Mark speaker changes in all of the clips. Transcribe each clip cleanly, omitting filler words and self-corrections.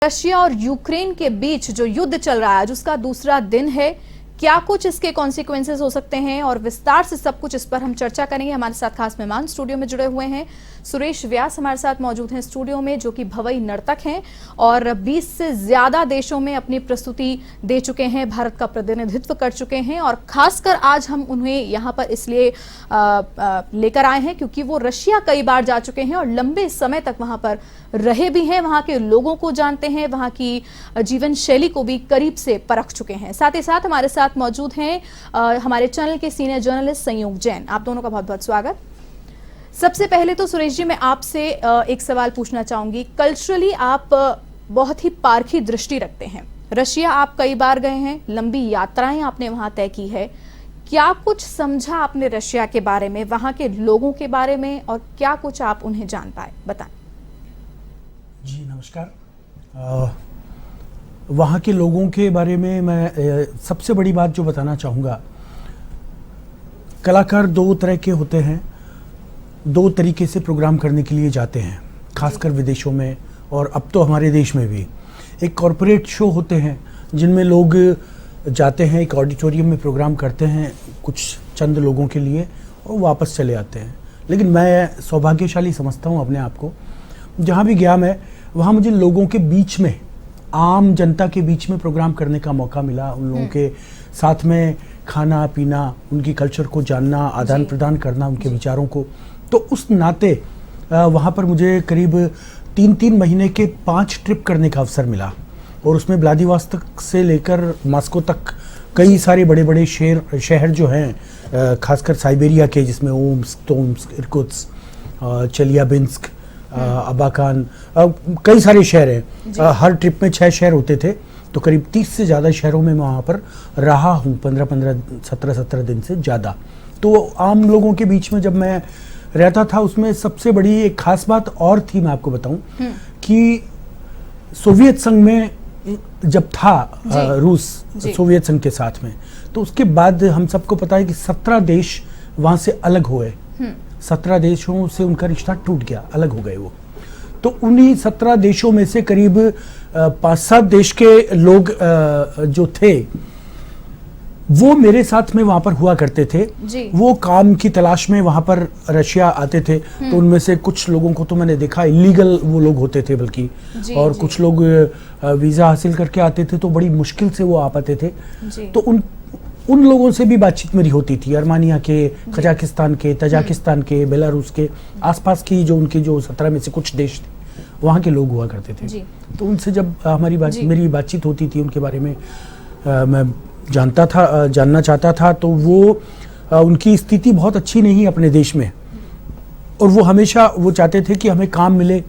Speaker 1: Russia और Ukraine के बीच जो युद्ध चल रहा है, आज उसका दूसरा दिन है। क्या कुछ इसके कॉन्सिक्वेंसेस हो सकते हैं और विस्तार से सब कुछ इस पर हम चर्चा करेंगे। हमारे साथ खास मेहमान स्टूडियो में जुड़े हुए हैं। सुरेश व्यास हमारे साथ मौजूद हैं स्टूडियो में, जो कि भवई नर्तक हैं और 20 से ज्यादा देशों में अपनी प्रस्तुति दे चुके हैं, भारत का प्रतिनिधित्व कर चुके हैं। और खासकर आज हम उन्हें यहाँ पर इसलिए लेकर आए हैं क्योंकि वो रशिया कई बार जा चुके हैं और लंबे समय तक वहां पर रहे भी हैं, वहां के लोगों को जानते हैं, वहां की जीवन शैली को भी करीब से परख चुके हैं। साथ ही साथ हमारे साथ मौजूद हैं हमारे चैनल के सीनियर जर्नलिस्ट संयोग जैन। आप दोनों का बहुत बहुत स्वागत। सबसे पहले तो सुरेश जी, मैं आपसे एक सवाल पूछना चाहूंगी। कल्चरली आप बहुत ही पारखी दृष्टि रखते हैं। रशिया आप कई बार गए हैं, लंबी यात्राएं आपने वहां तय की है। क्या कुछ समझा आपने रशिया के बारे में, वहां के लोगों के बारे में, और क्या कुछ आप उन्हें जान पाए, बताएं।
Speaker 2: जी नमस्कार। वहाँ के लोगों के बारे में मैं सबसे बड़ी बात जो बताना चाहूँगा, कलाकार दो तरह के होते हैं, दो तरीके से प्रोग्राम करने के लिए जाते हैं, खासकर विदेशों में और अब तो हमारे देश में भी। एक कॉरपोरेट शो होते हैं जिनमें लोग जाते हैं, एक ऑडिटोरियम में प्रोग्राम करते हैं कुछ चंद लोगों के लिए और वापस चले आते हैं। लेकिन मैं सौभाग्यशाली समझता हूँ अपने आप को, जहाँ भी गया मैं, वहाँ मुझे लोगों के बीच में, आम जनता के बीच में प्रोग्राम करने का मौका मिला। उन लोगों के साथ में खाना पीना, उनकी कल्चर को जानना, आदान प्रदान करना, उनके विचारों को। तो उस नाते वहाँ पर मुझे करीब 3-3 महीने के 5 ट्रिप करने का अवसर मिला और उसमें व्लादिवोस्तोक से लेकर मॉस्को तक कई सारे बड़े बड़े शहर जो हैं, खासकर साइबेरिया के, जिसमें ओम्स्क, तोम्स्क, इर्कुत्स्क, चेलियाबिंस्क, अबाकान, कई सारे शहर हैं। हर ट्रिप में 6 शहर होते थे, तो करीब 30 से ज़्यादा शहरों में मैं वहाँ पर रहा हूँ, 15-15, 17-17 दिन से ज़्यादा। तो आम लोगों के बीच में जब मैं रहता था, उसमें सबसे बड़ी एक खास बात और थी, मैं आपको बताऊं कि सोवियत संघ में जब था रूस सोवियत संघ के साथ में, तो उसके बाद हम सबको पता है कि 17 देश वहाँ से अलग हुए। 17 देशों से उनका रिश्ता टूट गया, अलग हो गए वो। तो उन्हीं 17 देशों में से करीब 5-7 देश के लोग जो थे वो मेरे साथ में वहाँ पर हुआ करते थे। वो काम की तलाश में वहाँ पर रशिया आते थे। तो उनमें से कुछ लोगों को तो मैंने देखा, इलीगल वो लोग होते थे बल्कि, और कुछ लोग वीज़ा हासिल करके आते थे, तो बड़ी मुश्किल से वो आ पाते थे। तो उन लोगों से भी बातचीत मेरी होती थी, अर्मानिया के, कजाकिस्तान के, तजाकिस्तान के, बेलारूस के, आसपास की जो उनके जो 17 में से कुछ देश थे, वहाँ के लोग हुआ करते थे। तो उनसे जब मेरी बातचीत होती थी, उनके बारे में मैं जानना चाहता था, तो वो उनकी स्थिति बहुत अच्छी नहीं अपने देश में, और वो हमेशा वो चाहते थे कि हमें काम मिले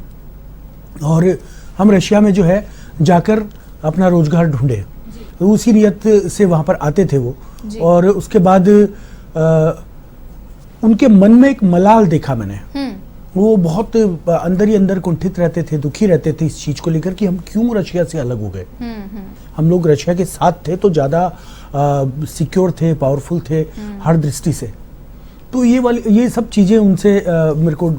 Speaker 2: और हम रशिया में जो है जाकर अपना रोजगार ढूंढे। तो उसी नियत से वहाँ पर आते थे वो। और उसके बाद उनके मन में एक मलाल देखा मैंने। वो बहुत अंदर ही अंदर कुंठित रहते थे, दुखी रहते थे इस चीज को लेकर कि हम क्यों रशिया से अलग हो गए। हम लोग रशिया के साथ थे तो ज्यादा सिक्योर थे, पावरफुल थे हर दृष्टि से। तो ये सब चीजें उनसे मेरे को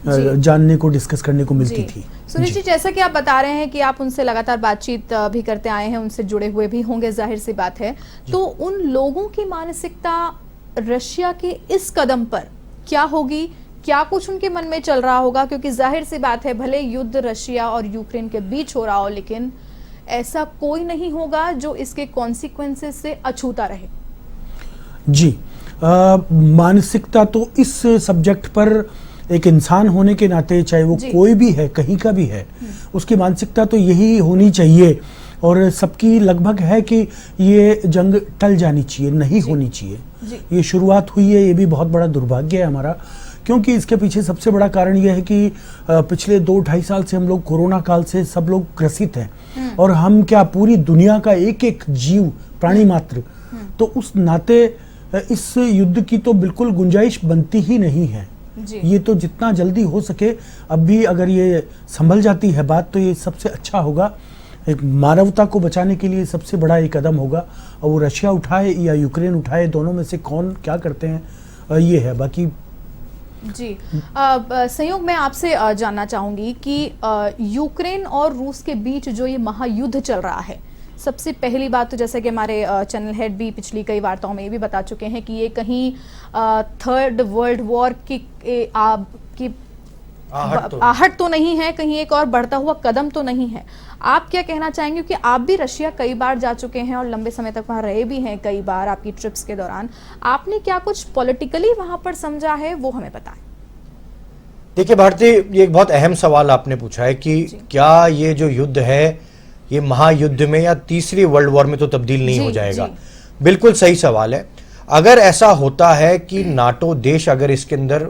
Speaker 2: जानने को, डिस्कस करने को मिलती थी।
Speaker 1: सुरेश जी, जैसा कि आप बता रहे हैं कि आप उनसे लगातार बातचीत भी करते आए हैं, उनसे जुड़े हुए भी होंगे, जाहिर सी बात है। तो उन लोगों की मानसिकता रशिया के इस कदम पर क्या होगी, क्या कुछ उनके मन में चल रहा होगा? क्योंकि जाहिर सी बात है, भले युद्ध रशिया और यूक्रेन के बीच हो रहा हो, लेकिन ऐसा कोई नहीं होगा जो इसके कॉन्सिक्वेंसेस से अछूता रहे।
Speaker 2: जी, मानसिकता तो इस सब्जेक्ट पर एक इंसान होने के नाते, चाहे वो कोई भी है, कहीं का भी है, उसकी मानसिकता तो यही होनी चाहिए, और सबकी लगभग है कि ये जंग टल जानी चाहिए, नहीं होनी चाहिए। ये शुरुआत हुई है, ये भी बहुत बड़ा दुर्भाग्य है हमारा, क्योंकि इसके पीछे सबसे बड़ा कारण यह है कि पिछले 2-2.5 साल से हम लोग कोरोना काल से सब लोग ग्रसित हैं, और हम क्या, पूरी दुनिया का एक एक जीव, प्राणी मात्र। तो उस नाते इस युद्ध की तो बिल्कुल गुंजाइश बनती ही नहीं है। ये तो जितना जल्दी हो सके, अब भी अगर ये संभल जाती है बात, तो ये सबसे अच्छा होगा। एक मानवता को बचाने के लिए सबसे बड़ा एक कदम होगा, और वो रशिया उठाए या यूक्रेन उठाए, दोनों में से कौन क्या करते हैं ये है। बाकी
Speaker 1: जी संयोग मैं आपसे जानना चाहूंगी कि यूक्रेन और रूस के बीच जो ये महायुद्ध चल रहा है, सबसे पहली बात तो जैसे कि हमारे चैनल हेड भी पिछली कई वार्ताओं में ये भी बता चुके हैं कि ये कहीं थर्ड वर्ल्ड वॉर की आहट तो नहीं है, कहीं एक और बढ़ता हुआ कदम तो नहीं है। आप क्या कहना चाहेंगे, कि आप भी रशिया कई बार जा चुके हैं और लंबे समय तक वहां रहे भी हैं कई बार आपकी ट्रिप्स के दौरान, आपने क्या कुछ पॉलिटिकली वहां पर समझा है वो हमें बताएं।
Speaker 3: देखिए भारती, ये एक बहुत अहम सवाल आपने पूछा है कि क्या ये जो युद्ध है ये महायुद्ध में या तीसरी वर्ल्ड वॉर में तो तब्दील नहीं हो जाएगा। बिल्कुल सही सवाल है। अगर ऐसा होता है कि नाटो देश अगर इसके अंदर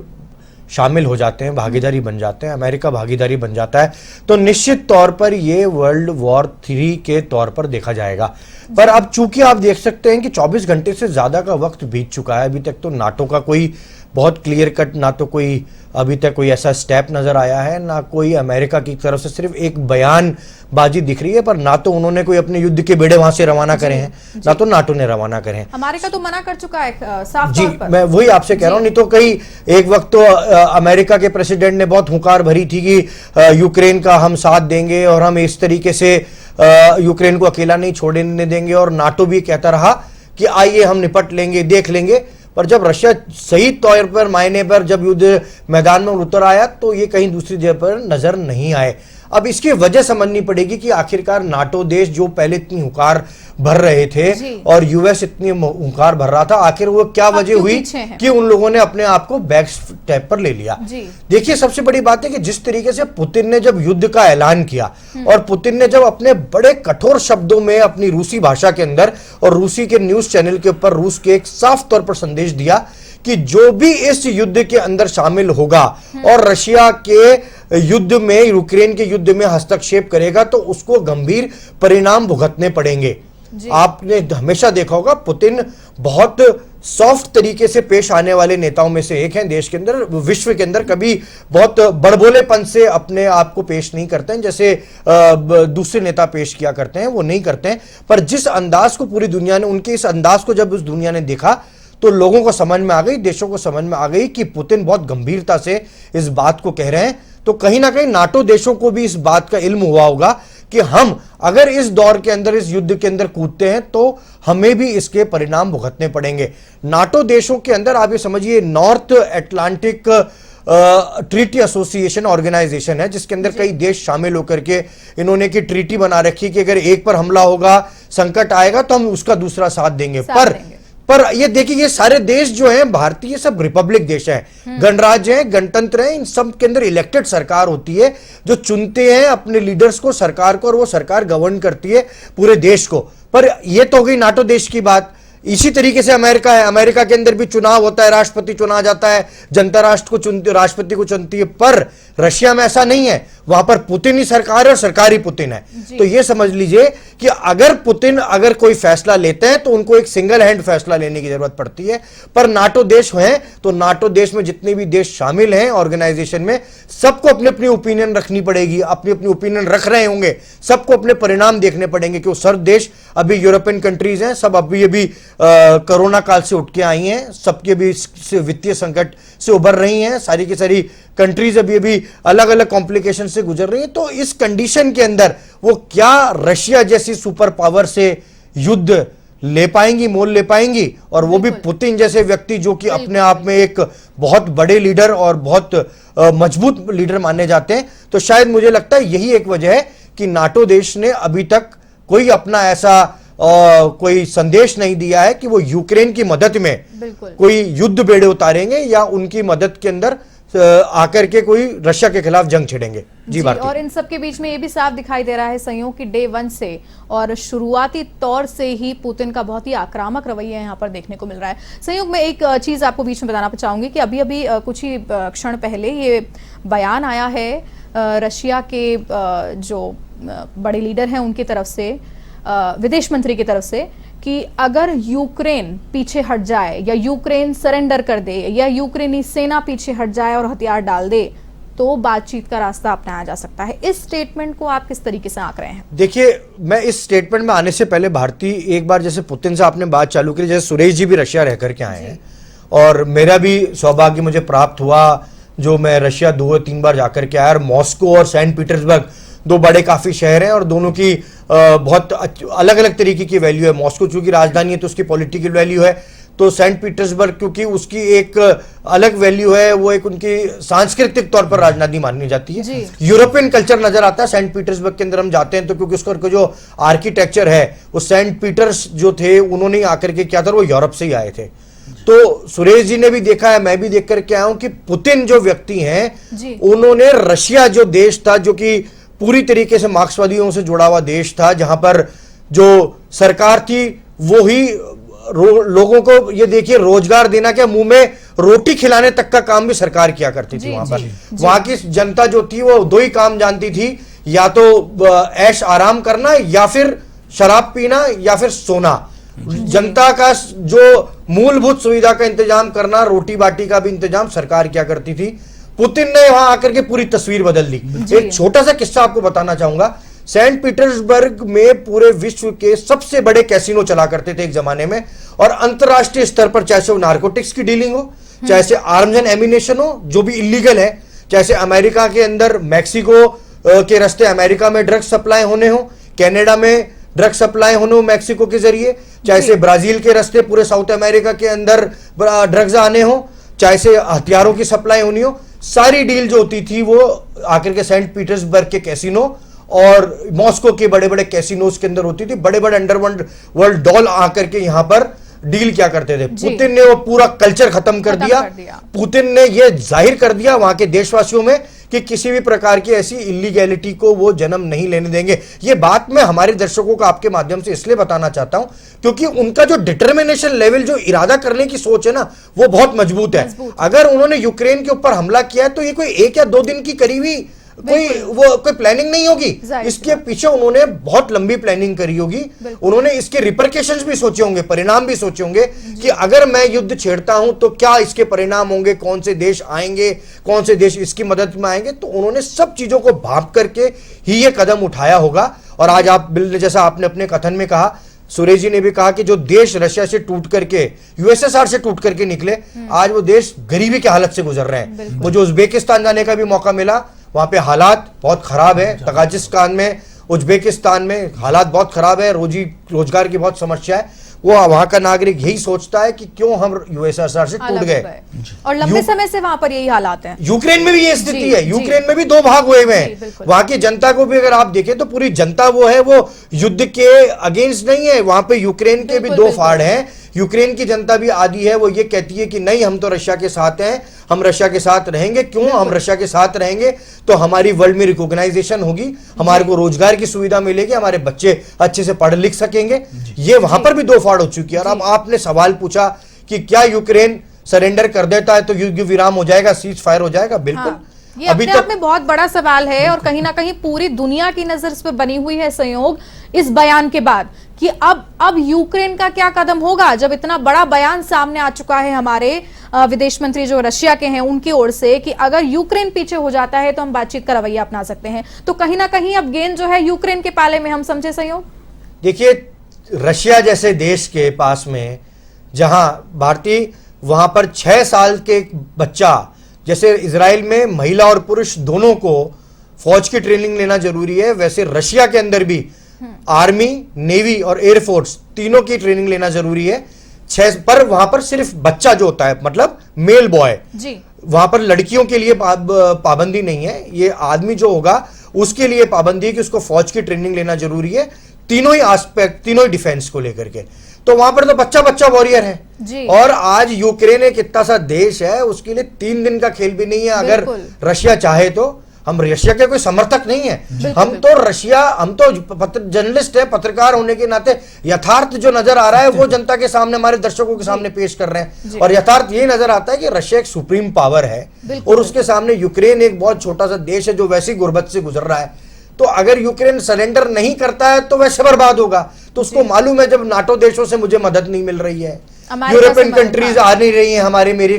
Speaker 3: शामिल हो जाते हैं, भागीदारी बन जाते हैं, अमेरिका भागीदारी बन जाता है, तो निश्चित तौर पर ये वर्ल्ड वॉर 3 के तौर पर देखा जाएगा। पर अब चूंकि आप देख सकते हैं कि 24 घंटे से ज्यादा का वक्त बीत चुका है, अभी तक तो नाटो का कोई बहुत क्लियर कट ना तो कोई अभी तक कोई ऐसा स्टेप नजर आया है, ना कोई अमेरिका की तरफ से सिर्फ एक बयानबाजी दिख रही है, पर ना तो उन्होंने कोई अपने युद्ध के बेड़े वहां से रवाना करे हैं, ना तो नाटो ने रवाना करे हैं।
Speaker 1: अमेरिका तो मना कर चुका है साफ
Speaker 3: जी
Speaker 1: तौर पर।
Speaker 3: मैं वही आपसे कह रहा हूं, नहीं तो कई एक वक्त तो अमेरिका के प्रेसिडेंट ने बहुत हुंकार भरी थी कि यूक्रेन का हम साथ देंगे और हम इस तरीके से यूक्रेन को अकेला नहीं छोड़ने देंगे, और नाटो भी कहता रहा कि आइए हम निपट लेंगे, देख लेंगे। पर जब रशिया सही तौर पर मायने पर जब युद्ध मैदान में उतर आया तो ये कहीं दूसरी जगह पर नजर नहीं आए। अब इसकी वजह समझनी पड़ेगी कि आखिरकार नाटो देश जो पहले इतनी हुंकार भर रहे थे और यूएस इतनी हुंकार भर रहा था, आखिर वो क्या वजह हुई कि उन लोगों ने अपने आप को बैक स्टेप पर ले लिया। देखिए सबसे बड़ी बात है कि जिस तरीके से पुतिन ने जब युद्ध का ऐलान किया और पुतिन ने जब अपने बड़े कठोर शब्दों में अपनी रूसी भाषा के अंदर और रूसी के न्यूज चैनल के ऊपर रूस के एक साफ तौर पर संदेश दिया कि जो भी इस युद्ध के अंदर शामिल होगा और रशिया के युद्ध में, यूक्रेन के युद्ध में हस्तक्षेप करेगा तो उसको गंभीर परिणाम भुगतने पड़ेंगे। आपने हमेशा देखा होगा पुतिन बहुत सॉफ्ट तरीके से पेश आने वाले नेताओं में से एक हैं देश के अंदर, विश्व के अंदर कभी बहुत बड़बोलेपन से अपने आप को पेश नहीं करते हैं जैसे दूसरे नेता पेश किया करते हैं, वो नहीं करते हैं। पर जिस अंदाज को पूरी दुनिया ने, उनके इस अंदाज को जब उस दुनिया ने देखा तो लोगों को समझ में आ गई, देशों को समझ में आ गई कि पुतिन बहुत गंभीरता से इस बात को कह रहे हैं। तो कहीं ना कहीं नाटो देशों को भी इस बात का इल्म हुआ होगा कि हम अगर इस दौर के अंदर, इस युद्ध के अंदर कूदते हैं तो हमें भी इसके परिणाम भुगतने पड़ेंगे। नाटो देशों के अंदर आप ये समझिए North Atlantic Treaty Association Organisation है जिसके अंदर कई देश शामिल होकर के इन्होंने की ट्रीटी बना रखी कि अगर एक पर हमला होगा, संकट आएगा तो हम उसका दूसरा साथ देंगे। पर ये देखिए ये सारे देश जो हैं भारतीय, सब रिपब्लिक देश हैं, गणराज्य हैं, गणतंत्र हैं, इन सब के अंदर इलेक्टेड सरकार होती है जो चुनते हैं अपने लीडर्स को, सरकार को, और वो सरकार गवर्न करती है पूरे देश को। पर ये तो हो गई नाटो देश की बात। इसी तरीके से अमेरिका है, अमेरिका के अंदर भी चुनाव होता है, राष्ट्रपति चुना जाता है, जनता राष्ट्रपति को चुनती है। पर रशिया में ऐसा नहीं है, वहां पर पुतिन ही सरकार है और सरकार ही पुतिन है। तो ये समझ लीजिए कि अगर पुतिन अगर कोई फैसला लेते हैं तो उनको एक सिंगल हैंड फैसला लेने की जरूरत पड़ती है। पर नाटो देश हैं तो नाटो देश में जितने भी देश शामिल हैं ऑर्गेनाइजेशन में, सबको अपनी अपनी ओपिनियन रखनी पड़ेगी, अपनी अपनी ओपिनियन रख रहे होंगे, सबको अपने परिणाम देखने पड़ेंगे कि वो सब देश अभी यूरोपियन कंट्रीज हैं, सब अभी कोरोना काल से उठ के आई हैं, सबके भी वित्तीय संकट से उभर रही हैं, सारी की सारी कंट्रीज अभी अलग अलग कॉम्प्लिकेशन से गुजर रही हैं। तो इस कंडीशन के अंदर वो क्या रशिया जैसी सुपर पावर से युद्ध ले पाएंगी, मोल ले पाएंगी, और वो भी पुतिन जैसे व्यक्ति जो कि अपने आप में एक बहुत बड़े लीडर और बहुत मजबूत लीडर माने जाते हैं। तो शायद मुझे लगता है यही एक वजह है कि नाटो देश ने अभी तक कोई अपना ऐसा कोई संदेश नहीं दिया है कि वो यूक्रेन की मदद में कोई युद्ध बेड़े उतारेंगे या उनकी मदद के अंदर आकर के कोई रशिया के खिलाफ जंग छेड़ेंगे। जी
Speaker 1: और इन सब के बीच में ये भी साफ दिखाई दे रहा है संयोग की डे 1 से और शुरुआती तौर से ही पुतिन का बहुत ही आक्रामक रवैया यहाँ पर देखने को मिल रहा है। संयोग में एक चीज आपको बीच में बताना चाहूंगी कि अभी कुछ ही क्षण पहले ये बयान आया है रशिया के जो बड़े लीडर हैं उनकी तरफ से, विदेश मंत्री की तरफ से, कि अगर यूक्रेन पीछे हट जाए या यूक्रेन सरेंडर कर दे या यूक्रेनी सेना पीछे हट जाए और हथियार डाल दे तो बातचीत का रास्ता अपनाया जा सकता है। इस स्टेटमेंट को आप किस तरीके से आंक रहे हैं?
Speaker 3: देखिए मैं इस स्टेटमेंट में आने से पहले भारतीय एक बार जैसे पुतिन से आपने बात चालू करी, जैसे सुरेश जी भी रशिया रह करके आए हैं और मेरा भी सौभाग्य मुझे प्राप्त हुआ, जो मैं रशिया 2-3 बार जाकर के आया। और मॉस्को और सेंट पीटर्सबर्ग दो बड़े काफ़ी शहर हैं और दोनों की बहुत अलग अलग तरीके की वैल्यू है। मॉस्को चूंकि राजधानी है तो उसकी पॉलिटिकल वैल्यू है, तो सेंट पीटर्सबर्ग क्योंकि उसकी एक अलग वैल्यू है, वो एक उनकी सांस्कृतिक तौर पर राजधानी मानी जाती है। यूरोपियन कल्चर नजर आता है सेंट पीटर्सबर्ग के अंदर हम जाते हैं तो, क्योंकि उसका जो आर्किटेक्चर है वो सेंट पीटर्स जो थे उन्होंने आकर के क्या था, वो यूरोप से ही आए थे। तो सुरेश जी ने भी देखा है, मैं भी देख करके आया हूं कि पुतिन जो व्यक्ति हैं उन्होंने रशिया जो देश था, जो कि पूरी तरीके से मार्क्सवादियों से जुड़ा हुआ देश था, जहां पर जो सरकार थी वो ही लोगों को ये देखिए रोजगार देना, क्या मुंह में रोटी खिलाने तक का काम भी सरकार किया करती थी वहां पर। वहां की जनता जो थी वो दो ही काम जानती थी, या तो ऐश आराम करना या फिर शराब पीना या फिर सोना। जनता का जो मूलभूत सुविधा का इंतजाम करना, रोटी बाटी का भी इंतजाम सरकार क्या करती थी। पुतिन ने वहां आकर के पूरी तस्वीर बदल दी। एक छोटा सा किस्सा आपको बताना चाहूंगा। सेंट पीटर्सबर्ग में पूरे विश्व के सबसे बड़े कैसीनो चला करते थे एक जमाने में, और अंतरराष्ट्रीय स्तर पर, चाहे वो नारकोटिक्स की डीलिंग हो, चाहे से आर्म्स एंड एमिनेशन हो जो भी इलीगल है, चाहे से अमेरिका के अंदर मैक्सिको के रास्ते अमेरिका में ड्रग्स सप्लाई होने हो, कनाडा में ड्रग सप्लाई होने हो मैक्सिको के जरिए, चाहे से ब्राजील के रास्ते पूरे साउथ अमेरिका के अंदर ड्रग्स आने हो, चाहे से हथियारों की सप्लाई होनी हो, सारी डील जो होती थी वो आकर के सेंट पीटर्सबर्ग के कैसीनो और मॉस्को के बड़े बड़े कैसीनोज के अंदर होती थी। बड़े बड़े अंडरवर्ल्ड डॉल आकर के यहां पर डील क्या करते थे। पुतिन ने वो पूरा कल्चर खत्म कर दिया। पुतिन ने ये जाहिर कर दिया वहां के देशवासियों में कि किसी भी प्रकार की ऐसी इलीगैलिटी को वो जन्म नहीं लेने देंगे। ये बात मैं हमारे दर्शकों को आपके माध्यम से इसलिए बताना चाहता हूं क्योंकि उनका जो डिटर्मिनेशन लेवल, जो इरादा करने की सोच है ना, वो बहुत मजबूत है। अगर उन्होंने यूक्रेन के ऊपर हमला किया तो ये कोई 1 या 2 दिन की करीबी कोई प्लानिंग नहीं होगी। इसके पीछे उन्होंने बहुत लंबी प्लानिंग करी होगी। उन्होंने इसके रिपरकेशंस भी सोचे होंगे, परिणाम भी सोचे होंगे कि अगर मैं युद्ध छेड़ता हूं तो क्या इसके परिणाम होंगे, कौन से देश आएंगे, कौन से देश इसकी मदद में आएंगे। तो उन्होंने सब चीजों को भांप करके ही ये कदम उठाया होगा। और आज आप जैसा आपने अपने कथन में कहा, सुरेश जी ने भी कहा कि जो देश रशिया से टूट करके, यूएसएसआर से टूट करके निकले, आज वो देश गरीबी की हालत से गुजर रहे हैं। मुझे उज्बेकिस्तान जाने का भी मौका मिला, वहां पे हालात बहुत खराब है। तजाकिस्तान में, उज्बेकिस्तान में हालात बहुत खराब है, रोजगार की बहुत समस्या है। वो वहां का नागरिक यही सोचता है कि क्यों हम यूएसएसआर से टूट गए,
Speaker 1: और लंबे समय से वहां पर यही हालात हैं।
Speaker 3: यूक्रेन में भी ये स्थिति है। यूक्रेन में भी 2 भाग हुए हुए हैं। वहां की जनता को भी अगर आप देखें तो पूरी जनता वो है, वो युद्ध के अगेंस्ट नहीं है। वहां पे यूक्रेन के भी 2 फाड़ हैं। यूक्रेन की जनता भी आधी है, वो ये कहती है कि नहीं, हम तो रशिया के साथ हैं, हम रशिया के साथ रहेंगे। क्यों हम रशिया के साथ रहेंगे? तो हमारी वर्ल्ड में रिकॉग्नाइजेशन होगी, हमारे को रोजगार की सुविधा मिलेगी, हमारे बच्चे अच्छे से पढ़ लिख सकेंगे। ये वहां पर भी 2 फाड़ हो चुकी है। और अब आपने सवाल पूछा कि क्या यूक्रेन सरेंडर कर देता है तो युद्ध विराम हो जाएगा, सीज फायर हो जाएगा? बिल्कुल।
Speaker 1: ये अभी अपने आप में बहुत बड़ा सवाल है और कहीं ना कहीं पूरी दुनिया की नजर इस पे बनी हुई है संयोग इस बयान के बाद कि अब यूक्रेन का क्या कदम होगा, जब इतना बड़ा बयान सामने आ चुका है हमारे विदेश मंत्री जो रशिया के हैं उनकी ओर से कि अगर यूक्रेन पीछे हो जाता है तो हम बातचीत का रवैया अपना सकते हैं। तो कहीं ना कहीं अब गेंद जो है यूक्रेन के पाले में, हम समझे संयोग।
Speaker 3: देखिए, रशिया जैसे देश के पास में जहां भारतीय, वहां पर 6 साल के बच्चा, जैसे इजराइल में महिला और पुरुष दोनों को फौज की ट्रेनिंग लेना जरूरी है, वैसे रशिया के अंदर भी आर्मी, नेवी और एयरफोर्स तीनों की ट्रेनिंग लेना जरूरी है। 6 पर वहां पर सिर्फ बच्चा जो होता है, मतलब मेल बॉय, वहां पर लड़कियों के लिए पाबंदी नहीं है। ये आदमी जो होगा उसके लिए पाबंदी है कि उसको फौज की ट्रेनिंग लेना जरूरी है, तीनों ही एस्पेक्ट, तीनों ही डिफेंस को लेकर के। तो वहां पर तो बच्चा बच्चा वॉरियर है। और आज यूक्रेन एक इतना सा देश है, उसके लिए 3 दिन का खेल भी नहीं है। अगर रशिया चाहे तो, हम रशिया के कोई समर्थक नहीं है, हम तो जर्नलिस्ट है, पत्रकार होने के नाते यथार्थ जो नजर आ रहा है वो जनता के सामने, हमारे दर्शकों के सामने पेश कर रहे हैं। और यथार्थ ये नजर आता है कि रशिया एक सुप्रीम पावर है और उसके सामने यूक्रेन एक बहुत छोटा सा देश है जो वैसी गुर्बत से गुजर रहा है। तो अगर यूक्रेन सरेंडर नहीं करता है तो वैसे बर्बाद होगा। तो उसको मालूम है, जब नाटो देशों से मुझे मदद नहीं मिल रही है, यूरोपियन कंट्रीज आ नहीं रही है हमारे मेरी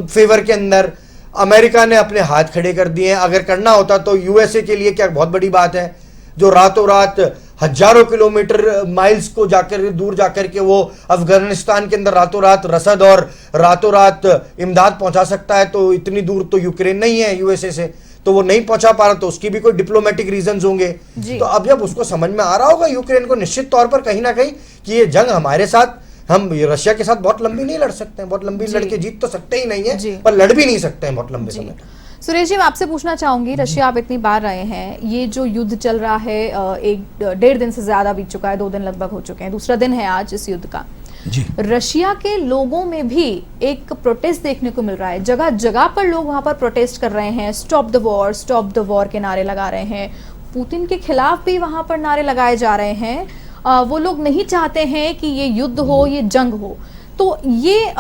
Speaker 3: फेवर के अंदर, अमेरिका ने अपने हाथ खड़े कर दिए हैं। अगर करना होता तो यूएसए के लिए क्या बहुत बड़ी बात है, जो रातों रात हजारों किलोमीटर माइल्स को जाकर दूर जाकर के वो अफगानिस्तान के अंदर रातों रात रसद और रातों रात इमदाद पहुंचा सकता है, तो इतनी दूर तो यूक्रेन नहीं है यूएसए से, तो वो नहीं पहुंचा पा रहा, तो उसकी भी कोई डिप्लोमेटिक रीजंस होंगे। तो अब जब उसको समझ में आ रहा होगा यूक्रेन को निश्चित तौर पर कहीं ना कहीं कि ये जंग हमारे साथ, हम रशिया के साथ बहुत लंबी नहीं लड़ सकते हैं, बहुत लंबी लड़के जीत तो सकते ही नहीं है, पर लड़ भी नहीं सकते हैं बहुत लंबे समय।
Speaker 1: सुरेश जी, मैं आपसे पूछना चाहूंगी, रशिया आप इतनी बार रहे हैं, ये जो युद्ध चल रहा है 1-1.5 दिन से ज्यादा बीत चुका है, 2 दिन लगभग हो चुके हैं, दूसरा दिन है आज इस युद्ध का
Speaker 2: जी।
Speaker 1: रशिया के लोगों में भी एक प्रोटेस्ट देखने को मिल रहा है, जगह जगह पर लोग वहां पर प्रोटेस्ट कर रहे हैं, स्टॉप द वॉर के नारे लगा रहे हैं, पुतिन के खिलाफ भी वहां पर नारे लगाए जा रहे हैं। वो लोग नहीं चाहते हैं कि ये युद्ध हो, ये जंग हो। तो ये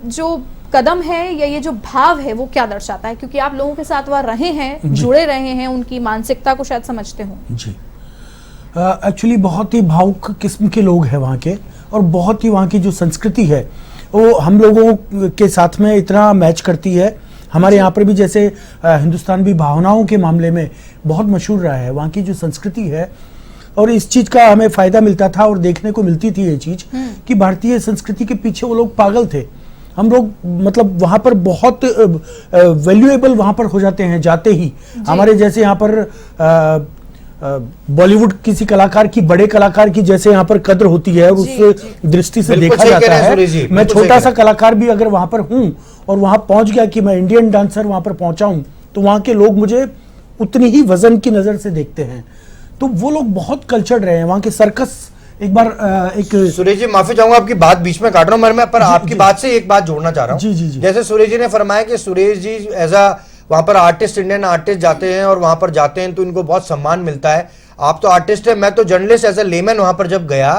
Speaker 1: जो कदम है या ये जो भाव है वो क्या दर्शाता है, क्योंकि आप लोगों के साथ वहां रहे हैं, जुड़े रहे हैं, उनकी मानसिकता को शायद समझते हो।
Speaker 2: जी, एक्चुअली बहुत ही भावुक किस्म के लोग हैं वहाँ के, और बहुत ही वहाँ की जो संस्कृति है वो हम लोगों के साथ में इतना मैच करती है। हमारे यहाँ पर भी जैसे हिंदुस्तान भी भावनाओं के मामले में बहुत मशहूर रहा है, वहाँ की जो संस्कृति है, और इस चीज का हमें फायदा मिलता था और देखने को मिलती थी ये चीज कि भारतीय संस्कृति के पीछे वो लोग पागल थे। हम लोग मतलब वहां पर बहुत वैल्यूएबल वहां पर हो जाते हैं जाते ही। हमारे जैसे यहाँ पर बॉलीवुड किसी कलाकार की, बड़े कलाकार की जैसे यहाँ पर कद्र होती है, उस दृष्टि से देखा जाता है। मैं छोटा सा कलाकार भी अगर वहां पर हूँ और वहां पहुंच गया कि मैं इंडियन डांसर वहां पर पहुंचा हूं, तो वहां के लोग मुझे उतनी ही वजन की नजर से देखते हैं। तो वो लोग बहुत कल्चर्ड रहे हैं। वहां के सर्कस, एक बार एक
Speaker 3: सुरेश जी माफी चाहूंगा आपकी बात बीच में काट रहा हूं, मैं पर आपकी बात से एक बात जोड़ना चाह रहा हूं।
Speaker 2: जी जी जी।
Speaker 3: जैसे सुरेश जी ने फरमाया कि सुरेश जी एज अ वहां पर आर्टिस्ट, इंडियन आर्टिस्ट जाते हैं और वहां पर जाते हैं तो इनको बहुत सम्मान मिलता है। आप तो आर्टिस्ट है, मैं तो जर्नलिस्ट एज अ लेमैन वहां पर जब गया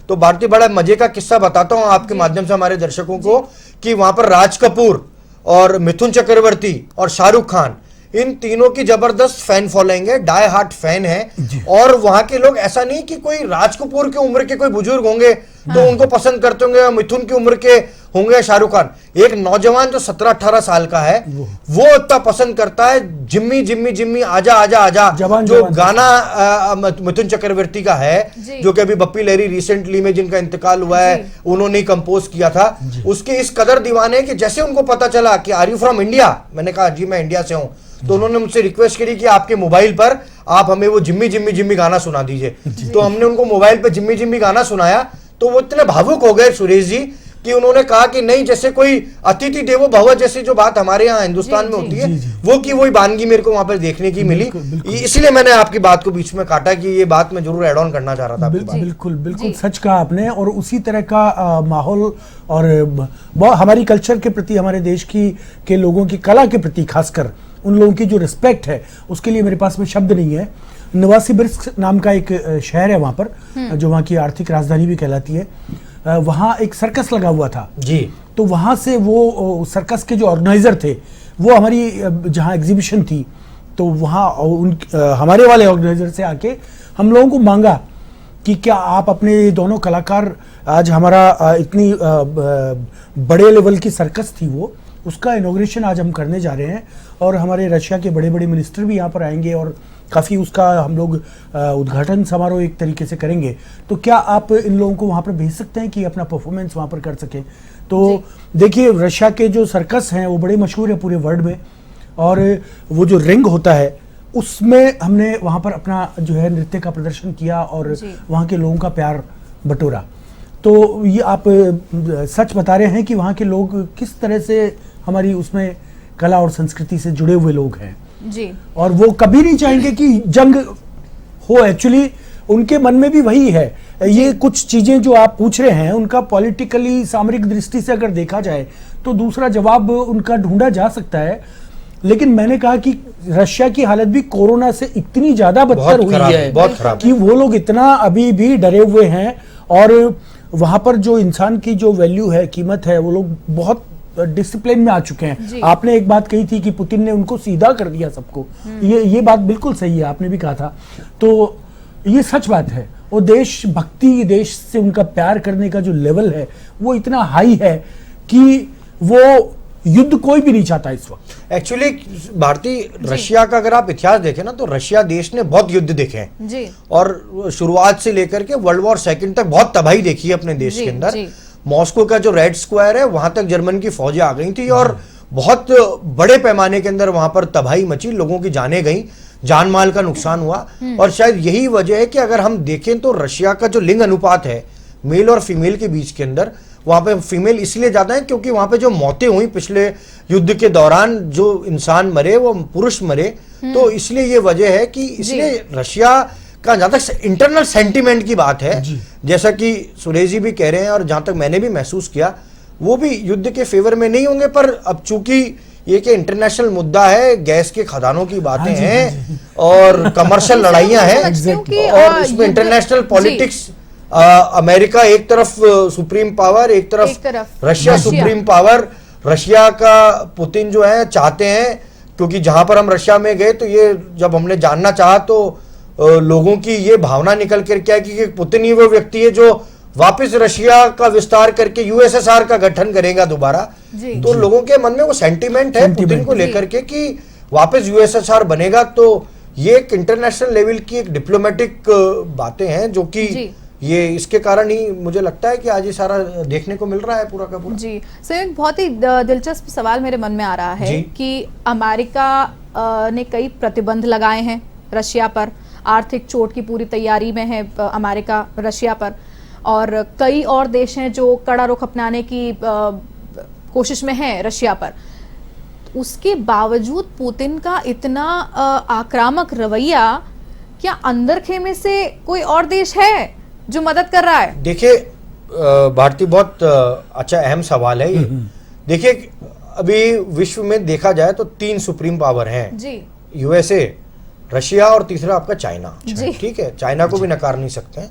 Speaker 3: तो भारतीय बड़ा मजे का किस्सा बताता हूं आपके माध्यम से हमारे दर्शकों को, कि वहां पर राज कपूर और मिथुन चक्रवर्ती और शाहरुख खान, इन तीनों की जबरदस्त फैन फॉलोइंग है, डाई हार्ट फैन है। और वहां के लोग ऐसा नहीं कि कोई राज कपूर की उम्र के कोई बुजुर्ग होंगे तो उनको पसंद करते होंगे, मिथुन की उम्र के होंगे शाहरुख खान, एक नौजवान जो 17-18 साल का है वो इतना पसंद करता है जिम्मी जिम्मी जिम्मी आजा आजा आजा, जो गाना मिथुन चक्रवर्ती का है, जो कि अभी बप्पी लहरी रिसेंटली में जिनका इंतकाल हुआ है उन्होंने कंपोज किया था, उसके इस कदर दीवाने कि जैसे उनको पता चला कि आर यू फ्रॉम इंडिया, मैंने कहा जी मैं इंडिया से हूं, तो उन्होंने मुझसे रिक्वेस्ट करी कि आपके मोबाइल पर आप हमें वो जिम्मी जिम्मी जिम्मी गाना सुना दीजिए। तो हमने उनको मोबाइल पर जिम्मी जिम्मी गाना सुनाया तो वो इतने भावुक हो गए सुरेश जी कि उन्होंने कहा कि नहीं, जैसे कोई अतिथि देवो भव जैसी जो बात हमारे यहाँ हिंदुस्तान में होती है वो की वही वानगी मेरे को वहां पर देखने की मिली। इसलिए मैंने आपकी बात को बीच में काटा कि ये बात मैं जरूर एड ऑन करना चाह रहा था।
Speaker 2: बिल्कुल बिल्कुल सच कहा आपने। और उसी तरह का माहौल और हमारी कल्चर के प्रति, हमारे देश के लोगों की कला के प्रति खासकर उन लोगों की जो रिस्पेक्ट है उसके लिए मेरे पास में शब्द नहीं है। नवासिबिर्स्क नाम का एक शहर है वहां पर, जो वहां की आर्थिक राजधानी भी कहलाती है। वहां एक सर्कस लगा हुआ था
Speaker 3: जी।
Speaker 2: तो वहां से वो सर्कस के जो ऑर्गेनाइजर थे वो हमारी जहां एग्जीबिशन थी तो वहां हमारे वाले ऑर्गेनाइजर से आके हम लोगों को मांगा कि क्या आप अपने दोनों कलाकार, आज हमारा इतनी बड़े लेवल की सर्कस थी वो, उसका इनॉग्रेशन आज हम करने जा रहे हैं और हमारे रशिया के बड़े बड़े मिनिस्टर भी यहाँ पर आएंगे और काफ़ी उसका हम लोग उद्घाटन समारोह एक तरीके से करेंगे, तो क्या आप इन लोगों को वहाँ पर भेज सकते हैं कि अपना परफॉर्मेंस वहाँ पर कर सकें। तो देखिए रशिया के जो सर्कस हैं वो बड़े मशहूर है पूरे वर्ल्ड में, और वो जो रिंग होता है उसमें हमने वहाँ पर अपना जो है नृत्य का प्रदर्शन किया और वहाँ के लोगों का प्यार बटोरा। तो ये आप सच बता रहे हैं कि वहाँ के लोग किस तरह से हमारी उसमें कला और संस्कृति से जुड़े हुए लोग हैं
Speaker 1: जी।
Speaker 2: और वो कभी नहीं चाहेंगे कि जंग हो। एक्चुअली उनके मन में भी वही है। ये कुछ चीजें जो आप पूछ रहे हैं उनका पॉलिटिकली सामरिक दृष्टि से अगर देखा जाए तो दूसरा जवाब उनका ढूंढा जा सकता है, लेकिन मैंने कहा कि रशिया की हालत भी कोरोना से इतनी ज्यादा बदतर हुई है कि वो लोग इतना अभी भी डरे हुए हैं और वहां पर जो इंसान की जो वैल्यू है, कीमत है, वो लोग बहुत डिसिप्लिन में आ चुके हैं। आपने एक बात कही थी कि पुतिन ने उनको सीधा कर दिया सबको, ये बात बिल्कुल सही है, आपने भी कहा था। तो ये सच बात है। वो देश भक्ति, देश से उनका प्यार करने का जो लेवल है वो इतना हाई है कि वो युद्ध कोई भी नहीं चाहता इस वक्त।
Speaker 3: एक्चुअली भारतीय रशिया का अगर आप इतिहास देखें ना, तो रशिया देश ने बहुत युद्ध देखे हैं
Speaker 1: जी।
Speaker 3: और शुरुआत से लेकर के वर्ल्ड वॉर सेकंड तक बहुत तबाही देखी है अपने देश
Speaker 1: जी,
Speaker 3: के अंदर।
Speaker 1: जी।
Speaker 3: मॉस्को का जो रेड स्क्वायर है, वहां तक जर्मन की फौजें आ गई थी और बहुत बड़े पैमाने के अंदर वहां पर तबाही मची, लोगों की जानें गई, जान माल का नुकसान हुआ। और शायद यही वजह है कि अगर हम देखें तो रशिया का जो लिंग अनुपात है मेल और फीमेल के बीच के अंदर, वहां पे फीमेल इसलिए ज्यादा है क्योंकि वहां पे जो मौतें हुई पिछले युद्ध के दौरान, जो इंसान मरे वो पुरुष मरे, तो इसलिए ये वजह है कि इसलिए रशिया का जहां तक इंटरनल सेंटिमेंट की बात है, जैसा कि सुरेश जी भी कह रहे हैं और जहां तक मैंने भी महसूस किया, वो भी युद्ध के फेवर में नहीं होंगे। पर अब चूंकि ये कि इंटरनेशनल मुद्दा है, गैस के खदानों की बातें हैं और कमर्शियल लड़ाइयां हैं और इसमें इंटरनेशनल पॉलिटिक्स, अमेरिका एक तरफ सुप्रीम पावर, एक तरफ रशिया सुप्रीम पावर। रशिया का पुतिन जो है चाहते हैं, क्योंकि जहां पर हम रशिया में गए तो ये जब हमने जानना चाहा तो लोगों की ये भावना निकल कर क्या है कि पुतिन ही वो व्यक्ति है जो वापस रशिया का विस्तार करके यूएसएसआर का गठन करेगा दोबारा। तो लोगों के मन में वो सेंटिमेंट है पुतिन को लेकर के कि वापस यूएसएसआर बनेगा। तो ये एक इंटरनेशनल लेवल की एक डिप्लोमेटिक बातें हैं जो कि ये इसके कारण ही मुझे लगता है कि आज ये सारा देखने को मिल रहा है पूरा का पूरा।
Speaker 1: जी संयुक्त, बहुत ही दिलचस्प सवाल मेरे मन में आ रहा है कि अमेरिका ने कई प्रतिबंध लगाए हैं रशिया पर, आर्थिक चोट की पूरी तैयारी में है अमेरिका रशिया पर, और कई और देश हैं जो कड़ा रुख अपनाने की कोशिश में हैं रशिया पर। उसके बावजूद पुतिन का इतना आक्रामक रवैया, क्या अंदर खेमे से कोई और देश है जो मदद कर रहा है?
Speaker 3: देखिए भारती, बहुत अच्छा अहम सवाल है ये। देखिए अभी विश्व में देखा जाए तो 3 सुप्रीम पावर हैं
Speaker 1: जी,
Speaker 3: यूएसए, रशिया और तीसरा आपका चाइना। ठीक है, चाइना को भी नकार नहीं सकते हैं।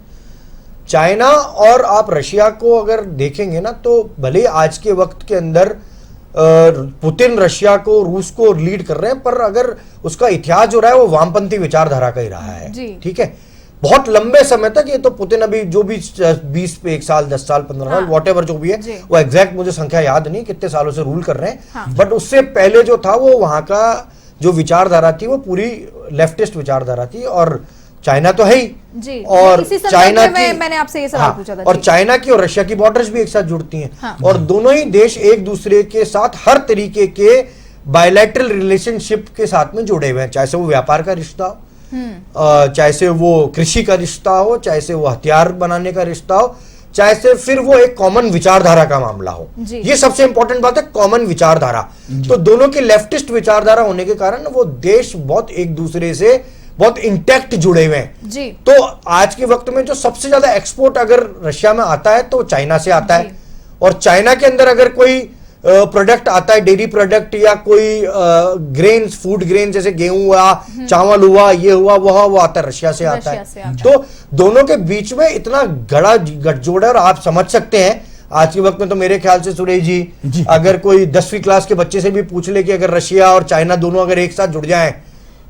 Speaker 3: चाइना और आप रशिया को अगर देखेंगे ना, तो भले आज के वक्त के अंदर पुतिन रशिया को, रूस को लीड कर रहे हैं, पर अगर उसका इतिहास जो रहा है वो वामपंथी विचारधारा का ही रहा है। ठीक है, बहुत लंबे समय तक ये तो पुतिन अभी जो भी 20 पे 1 साल 10 साल 15 साल वॉटेवर जो भी है, वो एग्जैक्ट मुझे संख्या याद नहीं कितने सालों से रूल कर रहे हैं। बट उससे पहले जो था वो वहां का जो विचारधारा थी वो पूरी लेफ्टिस्ट विचारधारा थी। और चाइना तो है ही
Speaker 1: जी,
Speaker 3: और चाइना की,
Speaker 1: मैंने आपसे ये सवाल पूछा था।
Speaker 3: और चाइना की और रशिया की बॉर्डर्स भी एक साथ जुड़ती हैं। और दोनों ही देश एक दूसरे के साथ हर तरीके के बायलैटरल रिलेशनशिप के साथ में जुड़े हुए हैं, चाहे से वो व्यापार का रिश्ता हो, चाहे से वो कृषि का रिश्ता हो, चाहे से वो हथियार बनाने का रिश्ता हो, चाहे से फिर वो एक कॉमन विचारधारा का मामला हो। ये सबसे इंपॉर्टेंट बात है, कॉमन विचारधारा। तो दोनों की लेफ्टिस्ट विचारधारा होने के कारण वो देश बहुत एक दूसरे से बहुत इंटैक्ट जुड़े हुए हैं। तो आज के वक्त में जो सबसे ज्यादा एक्सपोर्ट अगर रशिया में आता है तो चाइना से आता है। और चाइना के अंदर अगर कोई प्रोडक्ट आता है, डेयरी प्रोडक्ट या कोई ग्रेन्स, फूड ग्रेन जैसे गेहूं हुआ, चावल हुआ, ये हुआ वो आता है रशिया से आता है। तो दोनों के बीच में इतना गड़ा गठजोड़ है। और आप समझ सकते हैं आज के वक्त में तो मेरे ख्याल से सुरेश जी अगर कोई 10वीं क्लास के बच्चे से भी पूछ ले कि अगर रशिया और चाइना दोनों अगर एक साथ जुड़ जाएं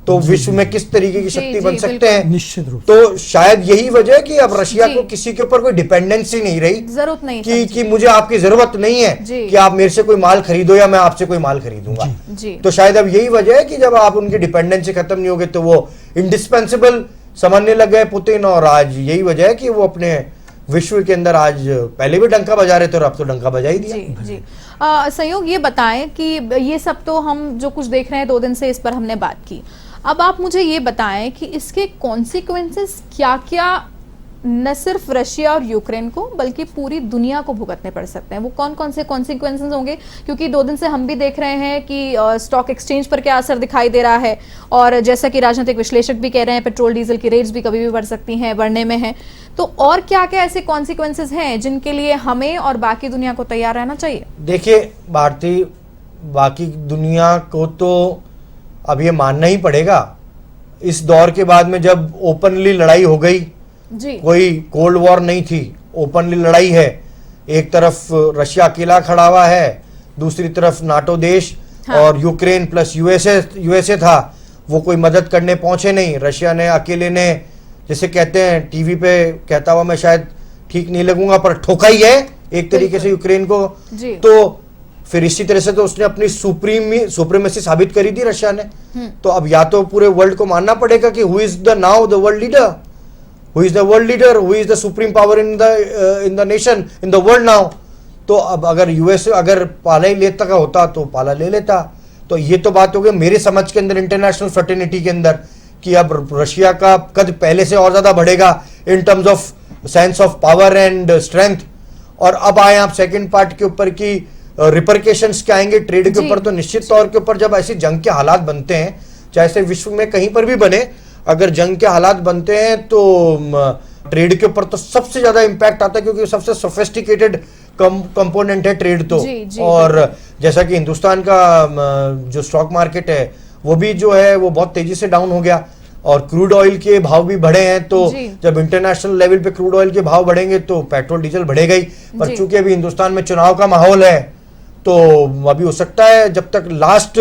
Speaker 3: तो विश्व में किस तरीके की शक्ति बन सकते हैं,
Speaker 2: निश्चित रूप।
Speaker 3: तो शायद यही वजह है कि अब रशिया को किसी के ऊपर कोई डिपेंडेंसी नहीं रही,
Speaker 1: जरूरत नहीं
Speaker 3: कि मुझे आपकी जरूरत नहीं है कि आप मेरे से कोई माल खरीदो या मैं आपसे कोई माल खरीदूंगा। तो शायद अब यही वजह है कि जब आप उनकी डिपेंडेंसी खत्म नहीं होगी तो वो इंडिस्पेंसिबल समझने लग गए पुतिन। और आज यही वजह है कि वो अपने विश्व के अंदर आज पहले भी डंका बजा रहे थे और अब तो डंका बजा ही दिया।
Speaker 1: जी संयोग, ये बताएं कि ये सब तो हम जो कुछ देख रहे हैं 2 दिन से, इस पर हमने बात की। अब आप मुझे ये बताएं कि इसके कॉन्सिक्वेंसेस क्या क्या न सिर्फ रशिया और यूक्रेन को बल्कि पूरी दुनिया को भुगतने पड़ सकते हैं। वो कौन कौन से कॉन्सिक्वेंसेस होंगे? क्योंकि 2 दिन से हम भी देख रहे हैं कि स्टॉक एक्सचेंज पर क्या असर दिखाई दे रहा है, और जैसा कि राजनीतिक विश्लेषक भी कह रहे हैं पेट्रोल डीजल की रेट्स भी कभी भी बढ़ सकती हैं, बढ़ने में हैं। तो और क्या क्या ऐसे कॉन्सिक्वेंसेस हैं जिनके लिए हमें और बाकी दुनिया को तैयार रहना चाहिए?
Speaker 3: देखिए भारती, बाकी दुनिया को तो अब ये मानना ही पड़ेगा इस दौर के बाद में, जब ओपनली लड़ाई हो गई, कोई कोल्ड वॉर नहीं थी, ओपनली लड़ाई है। एक तरफ रशिया अकेला खड़ा हुआ है, दूसरी तरफ नाटो देश और यूक्रेन प्लस यूएसए था, वो कोई मदद करने पहुंचे नहीं। रशिया ने अकेले ने, जैसे कहते हैं टीवी पे कहता हुआ मैं शायद ठीक नहीं लगूंगा, पर ठोका ही है एक तरीके से यूक्रेन को। तो फिर इसी तरह से तो उसने अपनी सुप्रीमेसी साबित करी थी रशिया ने। तो अब या तो पूरे वर्ल्ड को मानना पड़ेगा कि who is the now the world leader, who is the world leader, who is the supreme power in the nation, in the world now. तो अब अगर यूएस अगर पाला ही लेता का होता तो पाला ले लेता। तो ये तो बात हो गई मेरे समझ के अंदर, इंटरनेशनल फ्रेटर्निटी के अंदर, कि अब रशिया का कद पहले से और ज्यादा बढ़ेगा in terms of sense of power and strength. और अब आए आप सेकंड पार्ट के ऊपर की रिपरकेशंस क्या आएंगे ट्रेड के ऊपर। तो निश्चित तौर के ऊपर जब ऐसी जंग के हालात बनते हैं, चाहे से विश्व में कहीं पर भी बने, अगर जंग के हालात बनते हैं तो ट्रेड के ऊपर तो सबसे ज्यादा इंपैक्ट आता है, क्योंकि सबसे सोफिस्टिकेटेड कंपोनेंट है ट्रेड तो। और जैसा कि हिंदुस्तान का जो स्टॉक मार्केट है वो भी जो है वो बहुत तेजी से डाउन हो गया, और क्रूड ऑयल के भाव भी बढ़े हैं। तो जब इंटरनेशनल लेवल पे क्रूड ऑयल के भाव बढ़ेंगे तो पेट्रोल डीजल बढ़ेगा ही। पर चूंकि अभी हिंदुस्तान में चुनाव का माहौल है, तो अभी हो सकता है जब तक लास्ट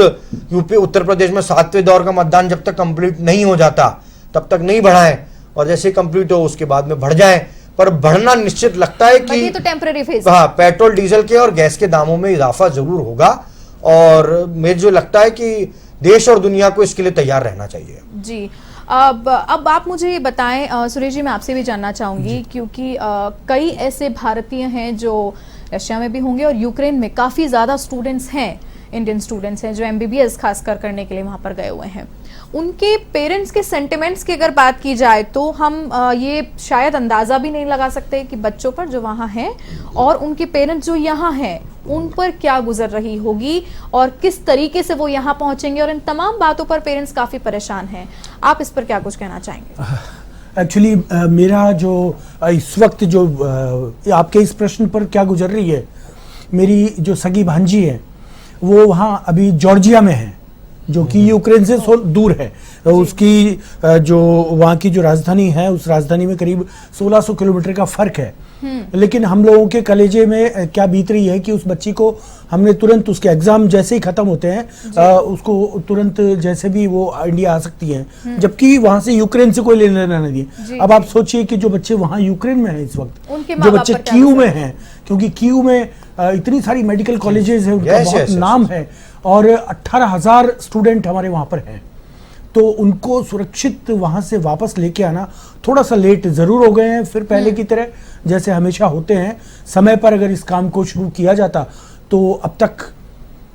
Speaker 3: यूपी उत्तर प्रदेश में 7वें दौर का मतदान जब तक कंप्लीट नहीं हो जाता तब तक नहीं बढ़ाएं, और जैसे कंप्लीट हो उसके बाद में बढ़ जाएं। पर बढ़ना निश्चित लगता है कि
Speaker 1: ये तो टेम्पररी फेज,
Speaker 3: हाँ, पेट्रोल डीजल के और गैस के दामों में इजाफा जरूर होगा, और मुझे जो लगता है कि देश और दुनिया को इसके लिए तैयार रहना चाहिए।
Speaker 1: जी, अब आप मुझे ये बताएं, सुरेश जी, मैं आपसे भी जानना चाहूंगी, क्योंकि कई ऐसे भारतीय हैं जो रशिया में भी होंगे और यूक्रेन में काफ़ी ज़्यादा स्टूडेंट्स हैं, इंडियन स्टूडेंट्स हैं जो एमबीबीएस खासकर करने के लिए वहाँ पर गए हुए हैं। उनके पेरेंट्स के सेंटिमेंट्स की अगर बात की जाए तो हम ये शायद अंदाज़ा भी नहीं लगा सकते कि बच्चों पर जो वहाँ हैं और उनके पेरेंट्स जो यहाँ हैं उन पर क्या गुजर रही होगी और किस तरीके से वो यहाँ पहुँचेंगे, और इन तमाम बातों पर पेरेंट्स काफ़ी परेशान हैं। आप इस पर क्या कुछ कहना चाहेंगे?
Speaker 2: एक्चुअली मेरा जो इस वक्त जो आपके इस प्रश्न पर क्या गुजर रही है, मेरी जो सगी भांजी है वो वहाँ अभी जॉर्जिया में है, जो कि यूक्रेन से दूर है। उसकी जो वहाँ की जो राजधानी है, उस राजधानी में करीब 1600 किलोमीटर का फर्क है। लेकिन हम लोगों के कलेजे में क्या बीत रही है कि उस बच्ची को हमने तुरंत, उसके एग्जाम जैसे ही खत्म होते हैं उसको तुरंत जैसे भी वो इंडिया आ सकती है, जबकि वहां से यूक्रेन से कोई लेना देना नहीं है। अब आप सोचिए कि जो बच्चे वहां यूक्रेन में हैं इस वक्त, जो बच्चे कीव में हैं, क्योंकि कीव में इतनी सारी मेडिकल कॉलेजेस है, उनका बहुत नाम है, और 18,000 स्टूडेंट हमारे वहां पर हैं। तो उनको सुरक्षित वहां से वापस लेके आना थोड़ा सा लेट जरूर हो गए हैं। फिर पहले की तरह जैसे हमेशा होते हैं, समय पर अगर इस काम को शुरू किया जाता तो अब तक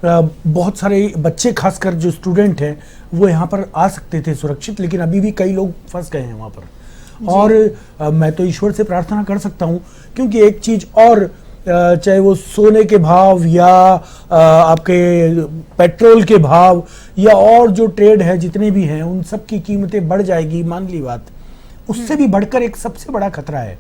Speaker 2: बहुत सारे बच्चे, खासकर जो स्टूडेंट हैं, वो यहाँ पर आ सकते थे सुरक्षित। लेकिन अभी भी कई लोग फंस गए हैं वहाँ पर। और मैं तो ईश्वर से प्रार्थना कर सकता हूँ, क्योंकि एक चीज और, चाहे वो सोने के भाव या आपके पेट्रोल के भाव या और जो ट्रेड है जितने भी हैं, उन सब की कीमतें बढ़ जाएगी, मान ली बात। उससे भी बढ़कर एक सबसे बड़ा खतरा है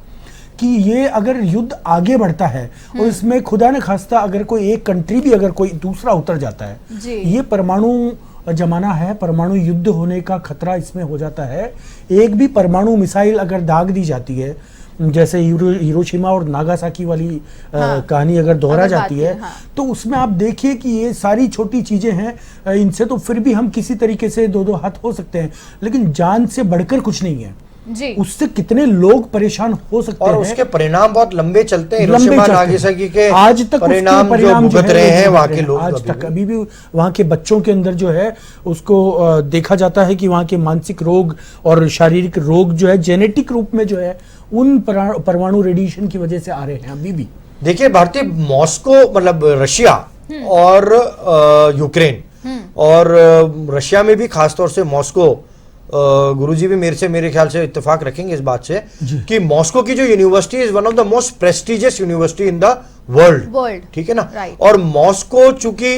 Speaker 2: कि ये अगर युद्ध आगे बढ़ता है और इसमें खुदा न खास्ता अगर कोई एक कंट्री भी अगर कोई दूसरा उतर जाता है, ये परमाणु जमाना है, परमाणु युद्ध होने का खतरा इसमें हो जाता है। एक भी परमाणु मिसाइल अगर दाग दी जाती है, जैसे हिरोशिमा और नागासाकी वाली कहानी अगर दोहरा जाती है, तो उसमें आप देखिए कि ये सारी छोटी चीजें हैं, इनसे तो फिर भी हम किसी तरीके से दो हाथ हो सकते हैं, लेकिन जान से बढ़कर कुछ नहीं है जी। उससे कितने लोग परेशान हो सकते हैं, और
Speaker 3: उसके परिणाम बहुत लंबे चलते हैं। हिरोशिमा नागासाकी के
Speaker 2: आज तक
Speaker 3: परिणाम जो भुगत रहे हैं वहाँ के लोग,
Speaker 2: आज तक अभी भी वहाँ के बच्चों के अंदर जो है उसको देखा जाता है कि वहाँ के मानसिक रोग और शारीरिक रोग जो है जेनेटिक रूप में जो है उन परमाणु रेडिएशन की वजह से आ रहे हैं अभी भी।
Speaker 3: देखिए भारतीय, मॉस्को मतलब रशिया और यूक्रेन, और रशिया में भी खासतौर से मॉस्को, गुरुजी भी मेरे ख्याल से इत्तेफाक रखेंगे इस बात से कि मॉस्को की जो university is one of the most prestigious university in the world, ठीक है ना। और मॉस्को, चूंकि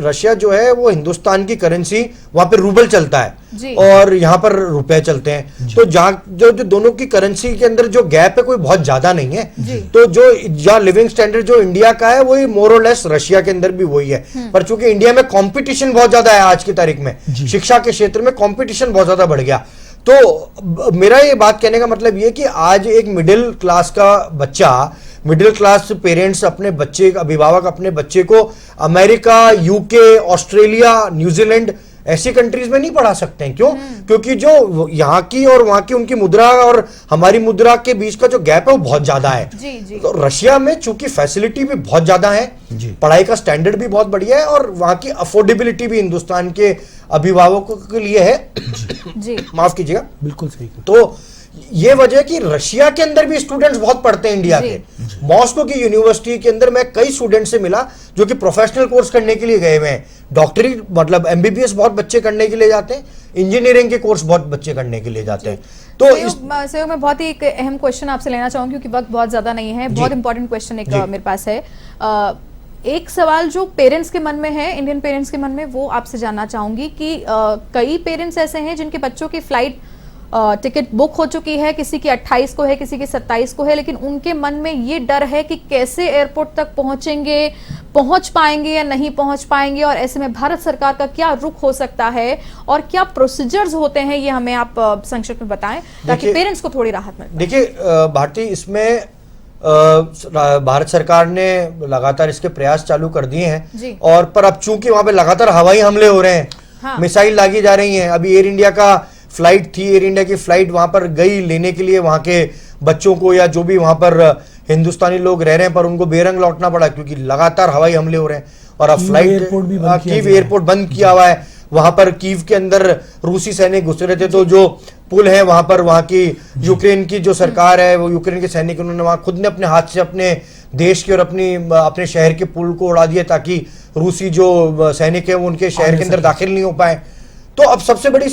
Speaker 3: रशिया जो है वो हिंदुस्तान की करेंसी, वहां पे रूबल चलता है और यहाँ पर रुपए चलते हैं, तो जहाँ जो दोनों की करेंसी के अंदर जो गैप है कोई बहुत ज्यादा नहीं है। तो जो जहाँ लिविंग स्टैंडर्ड जो इंडिया का है वही मोर और लेस रशिया के अंदर भी वही है। पर चूंकि इंडिया में कॉम्पिटिशन बहुत ज्यादा है आज की तारीख में, शिक्षा के क्षेत्र में कॉम्पिटिशन बहुत ज्यादा बढ़ गया। तो मेरा ये बात कहने का मतलब ये कि आज एक मिडिल क्लास का बच्चा, मिडिल क्लास पेरेंट्स अपने बच्चे, अभिभावक अपने बच्चे को अमेरिका, यूके, ऑस्ट्रेलिया, न्यूजीलैंड ऐसी कंट्रीज में नहीं पढ़ा सकते हैं। क्यों? क्योंकि जो यहाँ की और वहां की उनकी मुद्रा और हमारी मुद्रा के बीच का जो गैप है वो बहुत ज्यादा है।
Speaker 1: जी।
Speaker 3: तो रशिया में चूंकि फैसिलिटी भी बहुत ज्यादा है, पढ़ाई का स्टैंडर्ड भी बहुत बढ़िया है और वहां की अफोर्डेबिलिटी भी हिंदुस्तान के अभिभावकों के लिए है।
Speaker 1: जी
Speaker 3: माफ कीजिएगा,
Speaker 2: बिल्कुल सही।
Speaker 3: तो ये वजह है कि रशिया के अंदर भी स्टूडेंट्स बहुत पढ़ते हैं इंडिया के। मॉस्को की यूनिवर्सिटी के अंदर मैं कई स्टूडेंट से मिला जो कि प्रोफेशनल कोर्स करने के लिए गए हुए हैं। डॉक्टरी मतलब एमबीबीएस बहुत बच्चे करने के लिए जाते हैं, इंजीनियरिंग के कोर्स बहुत बच्चे करने के लिए जाते हैं। तो
Speaker 1: सहयोग में बहुत ही एक अहम क्वेश्चन आपसे लेना चाहूंगी क्योंकि वक्त बहुत ज्यादा नहीं है। बहुत इंपॉर्टेंट क्वेश्चन एक मेरे पास है। एक सवाल जो पेरेंट्स के मन में है, इंडियन पेरेंट्स के मन में, वो आपसे जानना चाहूंगी कि कई पेरेंट्स ऐसे हैं जिनके बच्चों की फ्लाइट टिकट बुक हो चुकी है, किसी की 28 को है, किसी की 27 को है, लेकिन उनके मन में ये डर है कि कैसे एयरपोर्ट तक पहुंचेंगे, पहुंच पाएंगे या नहीं पहुंच पाएंगे, और ऐसे में भारत सरकार का क्या रुख हो सकता है और क्या प्रोसीजर्स होते हैं, ये हमें आप संक्षिप्त में बताएं ताकि पेरेंट्स को थोड़ी राहत मिले।
Speaker 3: देखिए भारती, इसमें भारत सरकार ने लगातार इसके प्रयास चालू कर दिए हैं और पर अब चूंकि वहां पे लगातार हवाई हमले हो रहे हैं, मिसाइल लागी जा रही हैं। अभी एयर इंडिया का फ्लाइट थी, एयर इंडिया की फ्लाइट वहां पर गई लेने के लिए वहां के बच्चों को या जो भी वहां पर हिंदुस्तानी लोग रह रहे हैं, पर उनको बेरंग लौटना पड़ा क्योंकि लगातार हवाई हमले हो रहे हैं। और अब फ्लाइट कीव एयरपोर्ट बंद किया हुआ है। वहां पर कीव के अंदर रूसी सैनिक घुस रहे थे, तो जो पुल है वहां पर, वहां की यूक्रेन की जो सरकार है, वो यूक्रेन के सैनिक, उन्होंने वहां खुद ने अपने हाथ से अपने देश के और अपने शहर के पुल को उड़ा दिया ताकि रूसी जो सैनिक है वो उनके शहर के अंदर दाखिल नहीं हो पाए। तो अब सबसे बड़ी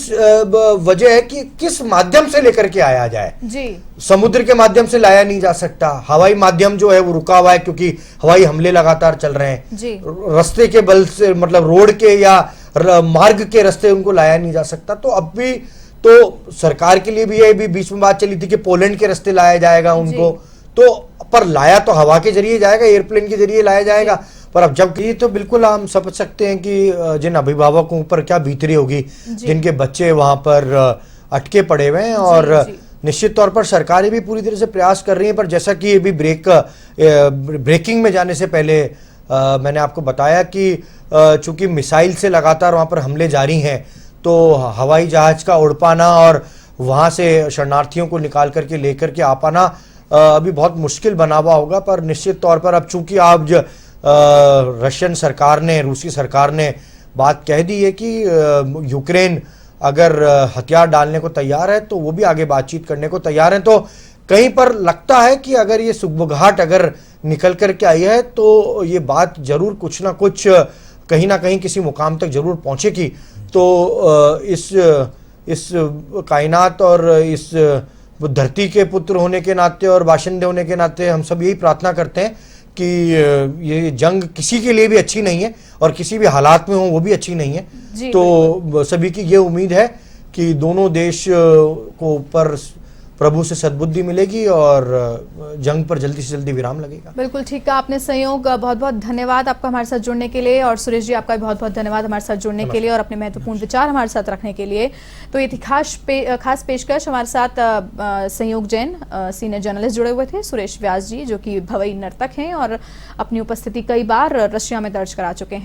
Speaker 3: वजह है कि किस माध्यम से लेकर के आया जाए। समुद्र के माध्यम से लाया नहीं जा सकता, हवाई माध्यम जो है वो रुका हुआ है क्योंकि हवाई हमले लगातार चल रहे हैं। रास्ते के बल से, मतलब रोड के या मार्ग के रास्ते उनको लाया नहीं जा सकता। तो अब भी तो सरकार के लिए भी है, भी बीच में बात चली थी कि पोलैंड के रास्ते लाया जाएगा उनको, तो पर लाया तो हवा के जरिए जाएगा, एयरप्लेन के जरिए लाया जाएगा। पर अब जब ये तो बिल्कुल हम समझ सकते हैं कि जिन अभिभावकों पर क्या बीतरी होगी, जिनके बच्चे वहां पर अटके पड़े हुए हैं। और निश्चित तौर पर सरकारें भी पूरी तरह से प्रयास कर रही हैं, पर जैसा कि अभी ब्रेकिंग में जाने से पहले मैंने आपको बताया कि चूंकि मिसाइल से लगातार वहां पर हमले जारी हैं, तो हवाई जहाज का उड़ पाना और वहां से शरणार्थियों को निकाल करके लेकर के आ पाना अभी बहुत मुश्किल बना हुआ होगा। पर निश्चित तौर पर अब चूंकि आप रशियन सरकार ने, रूसी सरकार ने बात कह दी है कि यूक्रेन अगर हथियार डालने को तैयार है तो वो भी आगे बातचीत करने को तैयार है। तो कहीं पर लगता है कि अगर ये सुगबुगाहट अगर निकल करके आई है तो ये बात जरूर कुछ ना कुछ कहीं ना कहीं किसी मुकाम तक जरूर पहुंचेगी। तो इस कायनात और इस धरती के पुत्र होने के नाते और बाशिंदे होने के नाते हम सब यही प्रार्थना करते हैं कि ये जंग किसी के लिए भी अच्छी नहीं है और किसी भी हालात में हो वो भी अच्छी नहीं है। तो सभी की ये उम्मीद है कि दोनों देश को ऊपर प्रभु से सद्बुद्धि मिलेगी और जंग पर जल्दी से जल्दी विराम लगेगा।
Speaker 1: बिल्कुल ठीक कहा आपने सहयोग, बहुत बहुत धन्यवाद आपका हमारे साथ जुड़ने के लिए। और सुरेश जी, आपका भी बहुत बहुत धन्यवाद हमारे साथ जुड़ने के लिए और अपने महत्वपूर्ण विचार हमारे साथ रखने के लिए। तो ये थी खास पेशकश। हमारे साथ सहयोग जैन सीनियर जर्नलिस्ट जुड़े हुए थे, सुरेश व्यास जी जो कि भवई नर्तक हैं और अपनी उपस्थिति कई बार रशिया में दर्ज करा चुके हैं।